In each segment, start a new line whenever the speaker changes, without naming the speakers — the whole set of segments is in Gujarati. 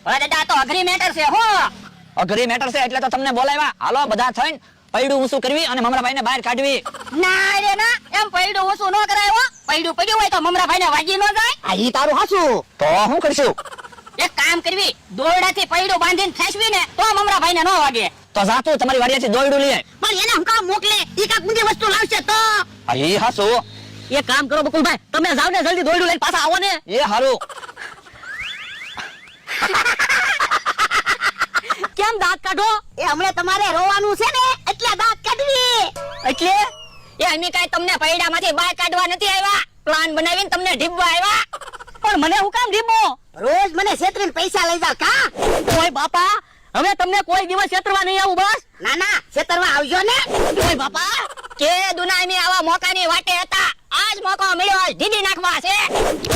અરે દાદા તો અઘરી મેટર છે હો.
અઘરી મેટર છે એટલે તો તમને બોલાવ્યા. હાલો બધા થઈને પૈડું ઊંચું કરવી અને મમરાભાઈને બહાર કાઢવી.
ના રે ના, એમ પૈડું ઓછું ન કરાય હો. પૈડું પડ્યું હોય તો મમરાભાઈને વાગી ન જાય.
આ ઈ તારું હાસું.
તો શું કરશું?
એક કામ કરવી, દોરડાથી પૈડું બાંધીને ખેંચવી ને તો મમરાભાઈને ન વાગે.
તો જાતું તમારી વાડિયાથી દોયડું લઈ આય.
પણ એને હું કામ મોકલે? ઈ કાક ઊંધી વસ્તુ લાવશે તો.
એ હાસુ.
એક કામ કરો બકુલભાઈ, તમે જાવ ને જલ્દી દોરડું લઈને પાછા આવો ને.
એ હારું.
કેમ દાંત કાઢો?
એ હમણે તમારે રોવાનું છે ને એટલે દાંત કાઢવી.
એટલે એ અમે કાઈ તમને પૈડામાંથી બહાર કાઢવા નથી આવ્યા, પ્લાન બનાવીને તમને ઢીબવા આવ્યા. પણ મને હું કામ ઢીબો?
રોજ મને છેતરીને પૈસા લઈ જાવ કા?
ઓય બાપા, હવે તમને કોઈ દિવસ છેતરવા નહીં આવું બસ.
ના ના, છેતરવા આવજો ને.
ઓય બાપા, કે દુનાઈ આવા મોકાની વાટે હતા, આજ મોકો મળ્યો, આજ ઢીબી નાખવા છે.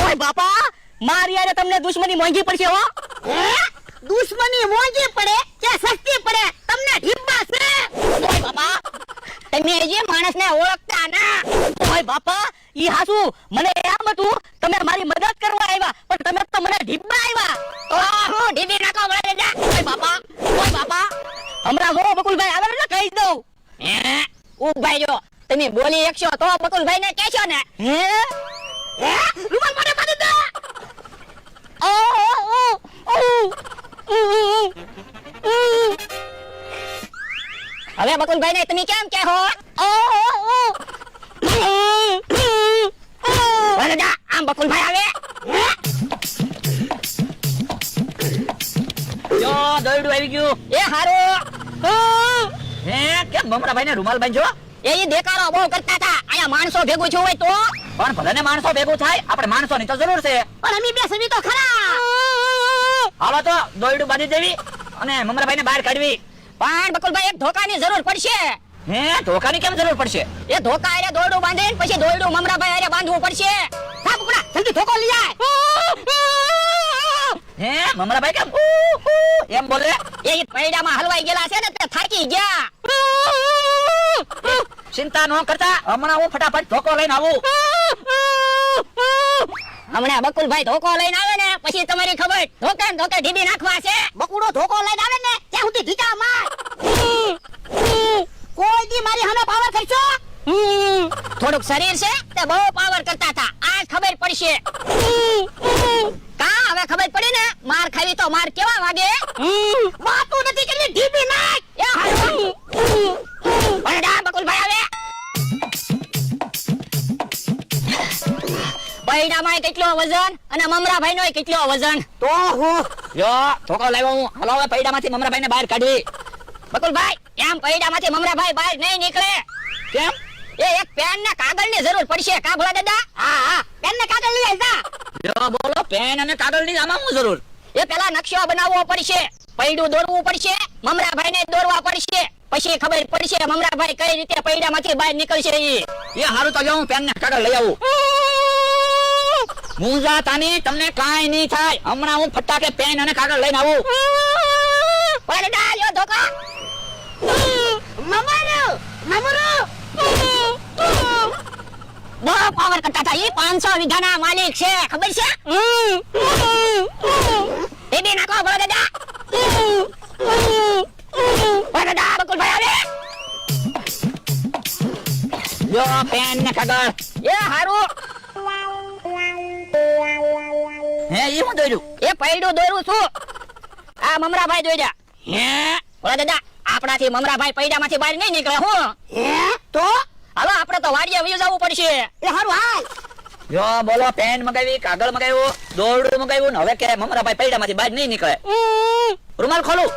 ઓય બાપા, મારી યારે તમને દુશ્મની મોંઘી પડશે હો.
હે? દુશ્મની મોંઘી પડે કે સસ્તી પડે, તમને ઢીબા છે.
ઓય બાપા, તમે જે માણસને ઓળખતા ના. ઓય બાપા, ઈ હાસુ મને એમ હતું તમે મારી મદદ કરવા આવ્યા, પણ તમે તો મને ઢીબા આવ્યા. તો હું ઢીબી નાખો વળે જા. ઓય બાપા, હમણાં જો બકુલભાઈ આવે એટલે કહી દઉં. હે ઉભાઈ જો, તમે બોલી એકશો તો બકુલભાઈને કહેશો ને. હે
રૂમાલ મને બાંધી દે.
હવે બકુલભાઈને તમે કેમ કહો? આમ બકુલભાઈ આવે.
જો દોયડું આવી ગયું.
એ હારો.
હે કેમ મમરાભાઈને રૂમાલ બાંધ્યો?
એ દેખાડો બહુ કરતા હતા, અહીંયા માણસો ભેગું થયું હોય તો.
પણ ભલે માણસો ભેગું થાય, આપણે માણસોની તો જરૂર છે.
પણ અમે બે સવી તો ખરા.
હાલો તો દોયડું બાંધી દેવી અને મમરાભાઈને બહાર કાઢવી.
પણ બકુલભાઈ એક ધોકાની જરૂર પડશે.
હે ધોકાની કેમ જરૂર પડશે?
એ ધોકા હારે દોરડું બાંધીને પછી દોરડું મમરાભાઈ હારે બાંધવું પડશે.
હા કુકડા, જલ્દી ધોકો લઈ આય.
હે મમરાભાઈ કેમ એમ બોલે?
એ પૈડામાં હલવાઈ ગયેલા છે ને તે થાકી ગયા.
ચિંતા ન કરતા, હમણાં હું ફટાફટ ધોકો લઈને આવું.
હમણાં બકુલભાઈ ધોકો લઈને આવે ને પછી તમારી ખબર, ધોકે ને ધોકે ઢીબી નાખવા છે.
બકુડો ધોકો લઈને આવે ને ત્યાં સુધી ઢીકા માર. કોઈ દી મારી સામે પાવર કરશો?
થોડુંક શરીર છે તે બહુ પાવર કરતા હતા, આજ ખબર પડશે. કા હવે ખબર પડી ને, માર ખાવી તો માર કેવા વાગે.
વાતું નથી કરવી, ઢીબી નાખ.
એ હાલો. બળડા બકુલભાઈ આવે. પૈડામાં કેટલો વજન અને મમરાભાઈ નો કેટલો વજન.
તો હું
યો ધોકો લાવ્યો હું. હાલો હવે પૈડામાંથી મમરાભાઈને બહાર કાઢવી.
બકુલભાઈ એમ પૈડામાંથી મમરાભાઈ બહાર નહીં નીકળે.
કેમ?
એ એક પેન ને કાગળ ની જરૂર પડશે. કા ભોળા દાદા?
હા હા, પેન ને કાગળ લઈ જા.
યો બોલો, પેન અને કાગળની આમાં શું જરૂર?
એ પેલા નકશો બનાવવો પડશે, પૈડું દોરવું પડશે, મમરાભાઈ ને દોરવા પડશે, પછી ખબર પડશે મમરાભાઈ કઈ રીતે પૈડામાંથી બહાર નીકળશે.
એ હારું તો જો હું પેન ને કાગળ લઈ આવું. મુંજા તાની, તમને કાંઈ નહીં થાય. હમણાં હું ફટાકે પેન અને કાગળ લઈને આવું.
ભોળા દાદા લ્યો ધોકો.
મમરો
બહુ પાવર કરતા હતા. એ 500 વીઘાના માલિક છે, ખબર છે? એ બી નાખો ભોળા દાદા. ભોળા દાદા બકુલભાઈ આવે.
યો પેન ને કાગળ.
એ હારું.
હે ઈ હું દોર્યું?
એ પૈડું દોરું છું. આ મમરાભાઈ દોર્યા.
હે
ભોળા દાદા, આપણાથી મમરાભાઈ પૈડામાંથી બહાર નહીં નીકળે. હું
હે તો
હાલો આપણે તો વાડીએ વયું જવું પડશે.
એ હારું હાલ.
યો બોલો, પેન મગાવી, કાગળ મગાવ્યું, દોરડું મગાવ્યું ને હવે કે મમરાભાઈ પૈડામાંથી બહાર નહીં નીકળે. રૂમાલ ખોલું.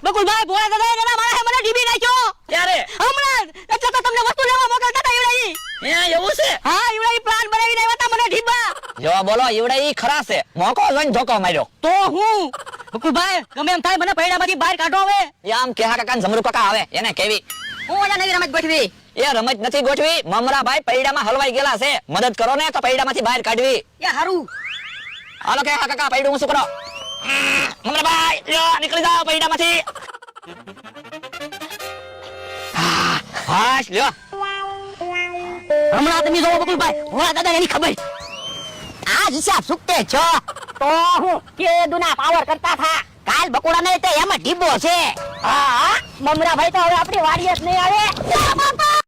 બકુલભાઈ ભોળા દાદા એના માણસે મને ઢીબી નાખ્યો.
ક્યારે?
હમણાં એટલે તો તમને વસ્તુ લેવા મોકલતા હતા ઈવડાઈ.
હે એવું છે?
હા ઈવડાઈ પ્લાન બનાવીને આવ્યા હતા મને ઢીબા.
યો બોલો, ઈવડે ઈ ખરા છે. મોકો જોઈને ધોકો માર્યો.
તો હું બકુલભાઈ ગમે એમ થાય મને પૈડામાંથી બહાર કાઢો હવે.
આમ કેહા કાકા ને જમરૂ કાકા આવે એને કેવી.
હું ઓલા નવી રમત ગોઠવી.
એ રમત નથી ગોઠવી, મમરાભાઈ પૈડામાં હલવાઈ ગયેલા છે. મદદ કરો ને તો પૈડામાંથી બહાર કાઢવી.
એ હારું.
હાલો કેહા કાકા, પૈડું ઊંચું કરો. મમરાભાઈ લ્યો નીકળી જાઓ પૈડામાંથી. હાશ લ્યો.
હમણાં તમે જોવો બકુલભાઈ, ભોળા દાદા એની ખબર.
આ હિસાબ સુકતે છો
તો હું કેદુના પાવર કરતા થા કાલ બકોડા ને તે એમાં ઢીબો છે હા મમરા ભાઈ તો હવે આપણી વાડીએ જ નહીં આવે બાપા